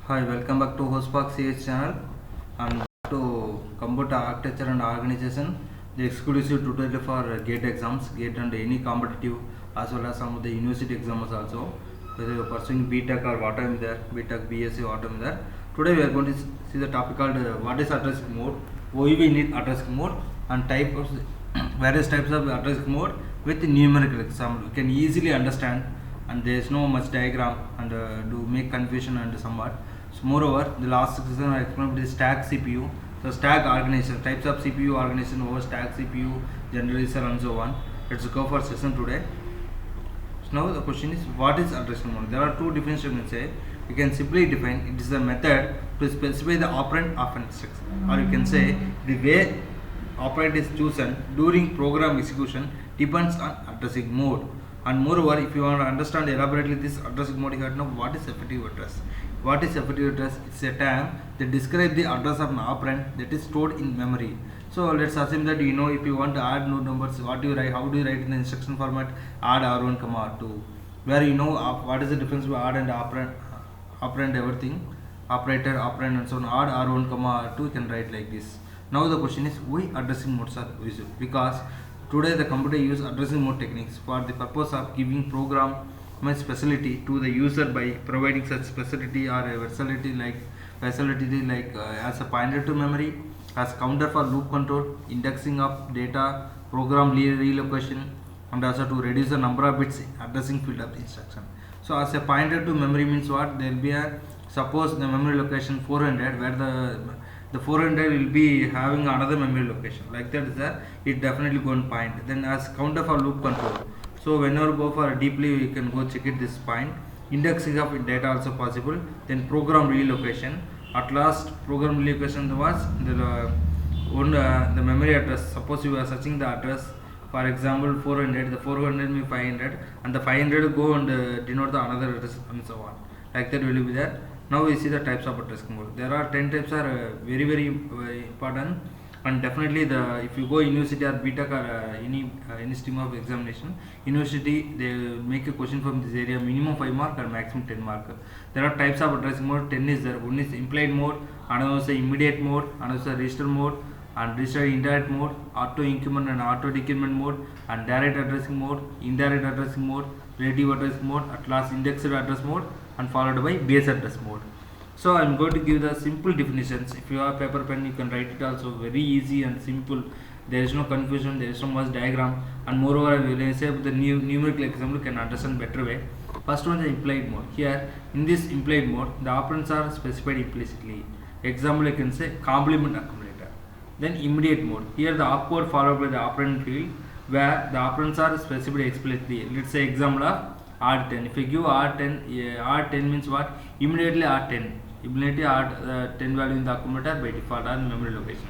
Hi, welcome back to Hostpark CH channel and to computer architecture and organization, the exclusive tutorial for GATE exams, GATE and any competitive as well as some of the university exams also. Whether you are pursuing BTech or what I am there, BTech, BSc, what I am there. Today we are going to see the topic called what is addressing mode, why we need addressing mode, and type of various types of addressing mode with numerical example. You can easily understand, and there is no much diagram and to make confusion and somewhat. So moreover, the last section I explained the stack CPU. So stack organization, types of CPU organization over stack CPU, generalizer and so on. Let's go for session today. So now the question is, what is addressing mode? There are two definitions you can say. You can simply define it is a method to specify the operand of an instruction, or you can say the way operand is chosen during program execution depends on addressing mode. And moreover, if you want to understand elaborately this addressing mode, you have to know what is effective address. What is effective address? It's a term that describes the address of an operand that is stored in memory. So let's assume that you know if you want to add node numbers, what do you write? How do you write in the instruction format? Add R1, R2, where you know what is the difference between add and operand everything, operator, operand and so on. Add R1, R2, you can write like this. Now the question is, why addressing modes are used? Because today the computer use addressing mode techniques for the purpose of giving program specialty to the user by providing such specialty or a versatility like as a pointer to memory, as counter for loop control, indexing of data, program relocation, and also to reduce the number of bits addressing field of the instruction. So as a pointer to memory means what? There will be a, suppose the memory location 400 where the 400 will be having another memory location, like that is there, it definitely going to point. Then as counter for loop control, so whenever go for deeply we can go check it this point. Indexing of data also possible. Then program relocation, at last program relocation was the memory address. Suppose you are searching the address, for example 400, the 400 means 500 and the 500 go and denote the another address and so on, like that will be there. Now we see the types of addressing mode. There are 10 types are very important, and definitely the if you go university or BTech or any stream of examination, university they make a question from this area minimum 5 mark or maximum 10 mark. There are types of addressing mode. 10 is there. One is implied mode, another is immediate mode, another is register mode, and register indirect mode, auto increment and auto decrement mode, and direct addressing mode, indirect addressing mode, relative addressing mode, at last indexed address mode, and followed by base address mode. So I am going to give the simple definitions. If you have paper pen, you can write it also very easy and simple. There is no confusion, there is no much diagram, and moreover I will say the numerical example can understand better way. First one is the implied mode. Here in this implied mode, the operands are specified implicitly. Example you can say complement accumulator. Then immediate mode. Here the opcode followed by the operand field where the operands are specified explicitly. Let's say example of R10. If you give R10, R10 means what? Immediately R10. Immediately add 10 value in the accumulator by default or memory location.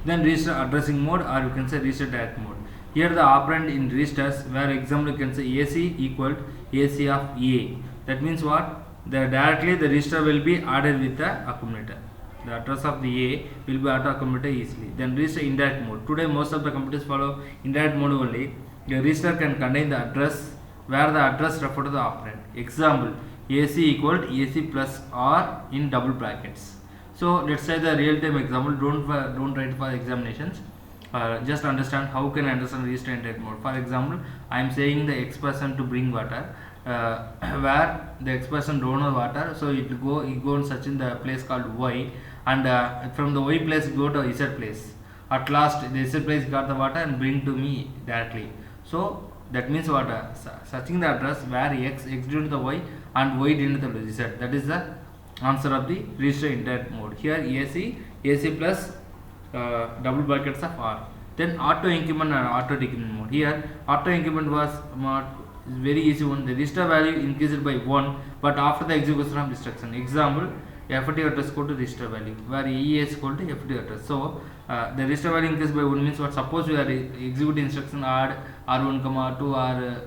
Then register addressing mode, or you can say register direct mode. Here the operand in registers, where example you can say AC equal AC of A. That means what? Directly the register will be added with the accumulator. The address of the A will be added to accumulator easily. Then register indirect mode. Today most of the computers follow indirect mode only. The register can contain the address where the address refer to the operand. Example, AC equal to AC plus R in double brackets. So let's say the real time example, don't write for examinations, just understand how can I understand register indirect mode. For example, I am saying the X person to bring water, where the X person don't know water, so it go and search in the place called Y, and from the Y place go to Z place. At last the Z place got the water and bring to me directly. So that means what? Searching the address where X did the Y and Y did the Z. That is the answer of the register indirect mode. Here AC plus double brackets of R. Then auto increment and auto decrement mode. Here auto increment was very easy one. The register value increased by 1, but after the execution of instruction. Example, effective address equal to register value, where EA is equal to effective address. So the register value increased by 1 means what? Suppose we are executing instruction add R1, R2 or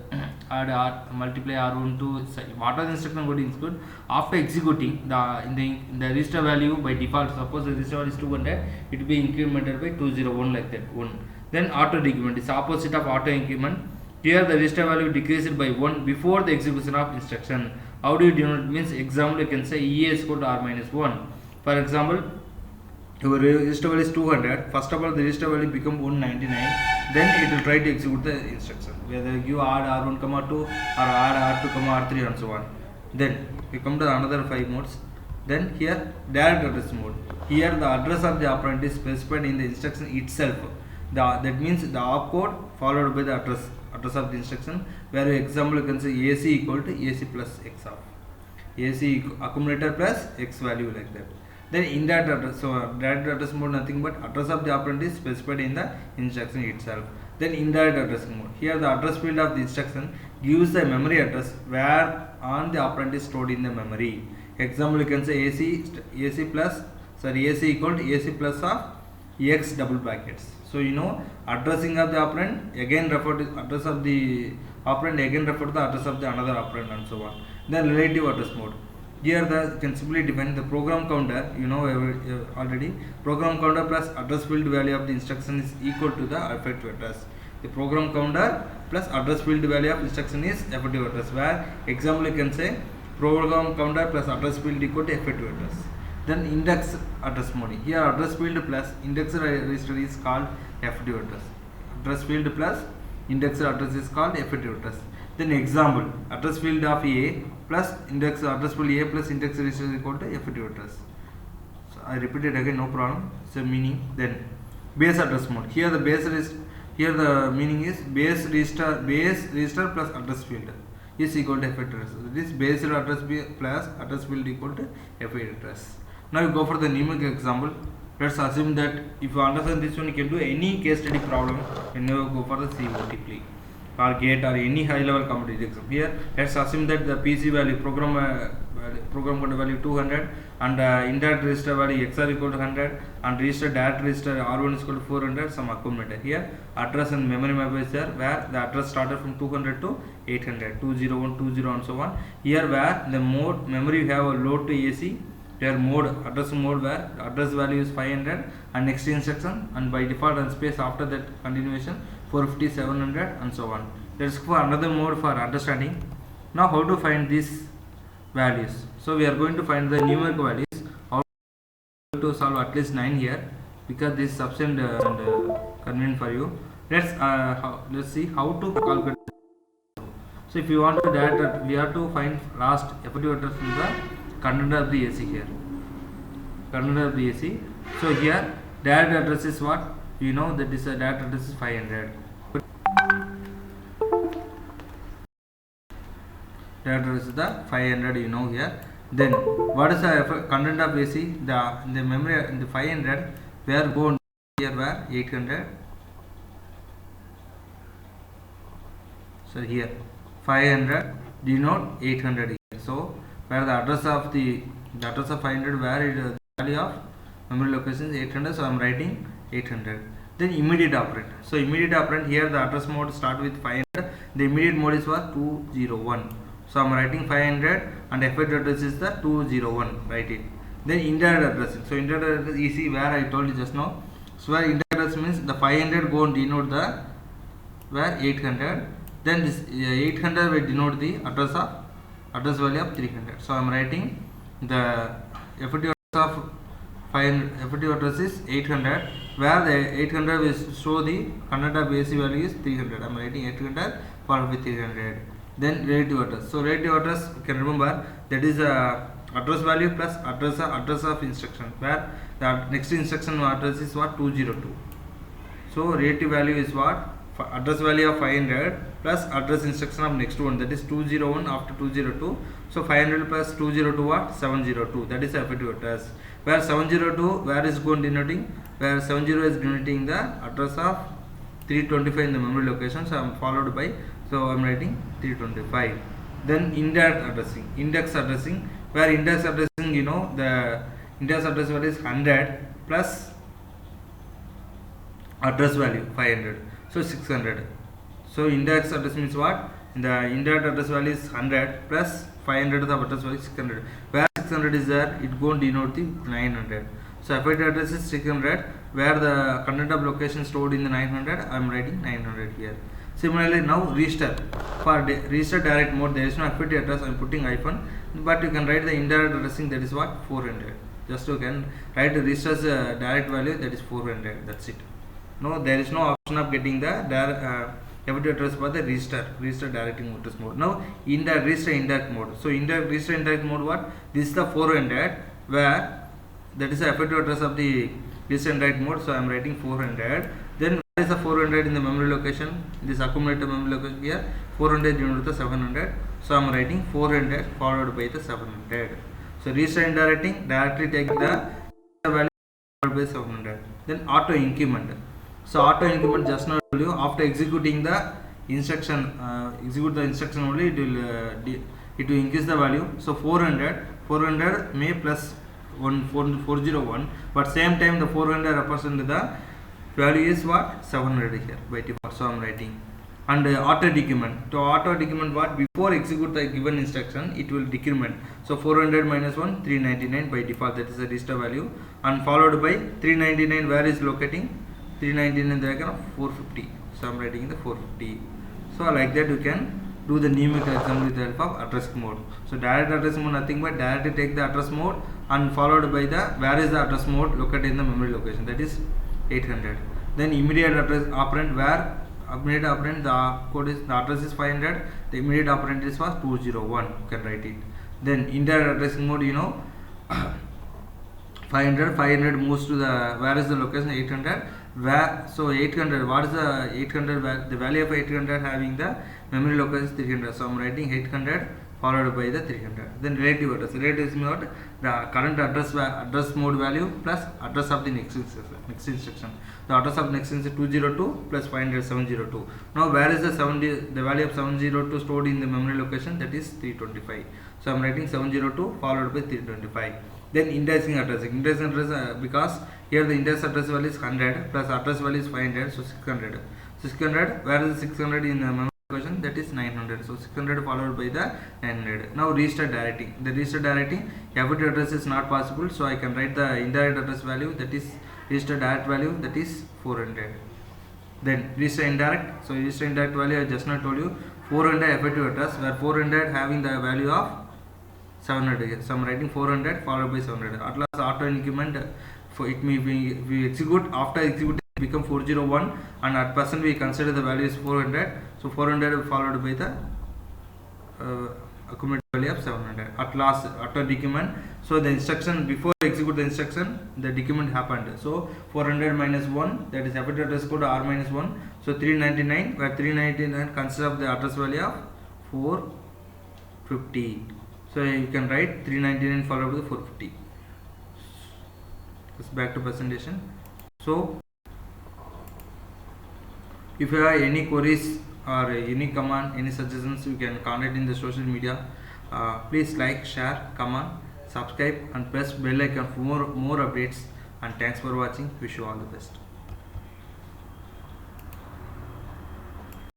add R, multiply R1 to what are the instruction going to execute. After executing in the register value by default, suppose the register value is 200, it will be incremented by 201 like that 1. Then auto decrement is opposite of auto increment. Here the register value decreased by 1 before the execution of instruction. How do you denote? Means example you can say EA is equal to R minus 1. For example, your register value is 200. First of all, the register value become 199. Then it will try to execute the instruction, whether you add R1, 2 or add R2, R3 and so on. Then we come to another 5 modes. Then here direct address mode. Here the address of the operand is specified in the instruction itself. That means the opcode followed by the address of the instruction. Where example you can say AC equal to AC plus X of AC accumulator plus X value, like that. Then indirect address, so direct address mode nothing but address of the operand is specified in the instruction itself. Then indirect addressing mode. Here the address field of the instruction gives the memory address where on the operand is stored in the memory. Example you can say AC equal to AC plus of X double brackets. So addressing of the operand again refer to address of the operand again refer to the address of the another operand and so on. Then relative address mode. Here you can simply define the program counter, already program counter plus address field value of the instruction is equal to the effective address. The program counter plus address field value of instruction is effective address, where example you can say program counter plus address field equal to effective address. Then index address mode. Here address field plus index register is called effective address. Address field plus index address is called effective address. Then example address field of A plus index address field A plus index register is equal to effective address. So I repeat it again, no problem. So meaning then base address mode. Here the base is here the meaning is base register plus address field is equal to effective address. So this base address plus address field equal to effective address. Now you go for the numeric example. Let's assume that if you understand this one, you can do any case study problem when you go for the COT plea or GATE or any high level competitive exam. Here let's assume that the PC value program counter value 200 and indirect register value XR equal to 100 and register direct register R1 is equal to 400, some accumulator. Here address and memory map is there, where the address started from 200 to 800, 201, 20 and so on. Here where the mode memory you have a load to AC, their mode address mode where the address value is 500 and next instruction, and by default and space after that continuation 450, 700 and so on. Let's go for another mode for understanding. Now how to find these values? So we are going to find the numeric values. How to solve at least 9 here, because this is sufficient and convenient for you. Let's see how to calculate. So if you want to that, we have to find last effective address from the content of the AC here. Content of the AC. So here direct address is what? You know that this direct address is 500. Direct address is the 500, here. Then what is the content of AC? The memory in the 500 where go here where 800. So here 500 denote 800 here. So where the address of the address of 500 where it the value of memory location is 800, so I am writing 800. Then immediate operand. So immediate operand, here the address mode start with 500. The immediate mode is what? 201. So I am writing 500 and effective address is the 201. Write it. Then indirect addressing. So indirect address easy, where I told you just now. So where indirect address means the 500 go and denote the where 800. Then this 800 will denote the address value of 300. So I am writing the effective address of 500, effective address is 800, where the 800 will show the content of AC value is 300. I am writing 800 followed with 300. Then relative address. So relative address, you can remember that is address value plus address of instruction, where the next instruction address is what? 202. So relative value is what? Address value of 500 plus address instruction of next one, that is 201 after 202. So 500 plus 202 what? 702. That is effective address. Where 702 where is going denoting? Where 70 is denoting the address of 325 in the memory location. So I am followed by, so I am writing 325. Then index addressing, where index addressing, the index address value is 100 plus address value 500. So 600. So index address means what? The indirect address value is 100 plus 500 of address value is 600. Where 600 is there, it go and denote the 900. So effective address is 600, where the content of location stored in the 900. I am writing 900 here. Similarly, now register. For register direct mode, there is no FAT address. I am putting hyphen, but you can write the indirect addressing, that is what, 400. Just you can write the register's direct value, that is 400. That's it. No, there is no option of getting the FAT address for the register directing address mode. Now in the register indirect mode. So in the register indirect mode, what? This is the 400, where that is the FAT address of the register indirect mode. So I am writing 400. Then where is the 400 in the memory location? This accumulated memory location here. 400 divided with the 700. So I am writing 400 followed by the 700. So register indirecting, directly take the value followed by 700. Then auto increment. So auto increment, just now told you, after executing the instruction, execute the instruction only, it will increase the value. So 400 may plus 401, but same time the 400 represent the value is what, 700 here by default. So I am writing. And auto decrement. To auto decrement, what, before execute the given instruction, it will decrement. So 400 minus 1, 399 by default, that is the register value, and followed by 399, where is locating? 399 there, 450. So I am writing the 450. So like that you can do the numerical example with the help of address mode. So direct address mode, nothing but directly take the address mode and followed by the where is the address mode located in the memory location, that is 800. Then immediate address operand, where immediate operand, the code is, the address is 500, the immediate operand is was 201. You can write it. Then indirect addressing mode, you know, 500 moves to the, where is the location, 800, where, so 800, what is the 800, the value of 800 having the memory location is 300. So I am writing 800 followed by the 300. Then relative address. Relative is not the current address mode value plus address of the next instruction. The address of next instruction is 202 plus 500, 702. Now where is the value of 702 stored in the memory location, that is 325. So I am writing 702 followed by 325. Then indexing address. Indexing address, because here the index address value is 100 plus address value is 500, so 600. 600, where is the 600 in the memory location, that is 900. So 600 followed by the 900. Now register directing. The register directing, FAT address is not possible, so I can write the indirect address value, that is register direct value, that is 400. Then register indirect. So register indirect value, I just now told you, 400 FAT address, where 400 having the value of 700. So I am writing 400 followed by 700. At last auto increment, for it may be, we execute, after executing it become 401, and at present we consider the value is 400. So 400 followed by the accumulated value of 700. At last auto decrement. So the instruction, before execute the instruction, the decrement happened. So 400 minus 1, that is FAT address code R minus 1. So 399, where 399 consists of the address value of 450. So you can write 399 followed by 450. Just back to presentation. So if you have any queries or any command, any suggestions, you can contact in the social media. Please like, share, comment, subscribe and press bell icon for more updates. And thanks for watching. Wish you all the best.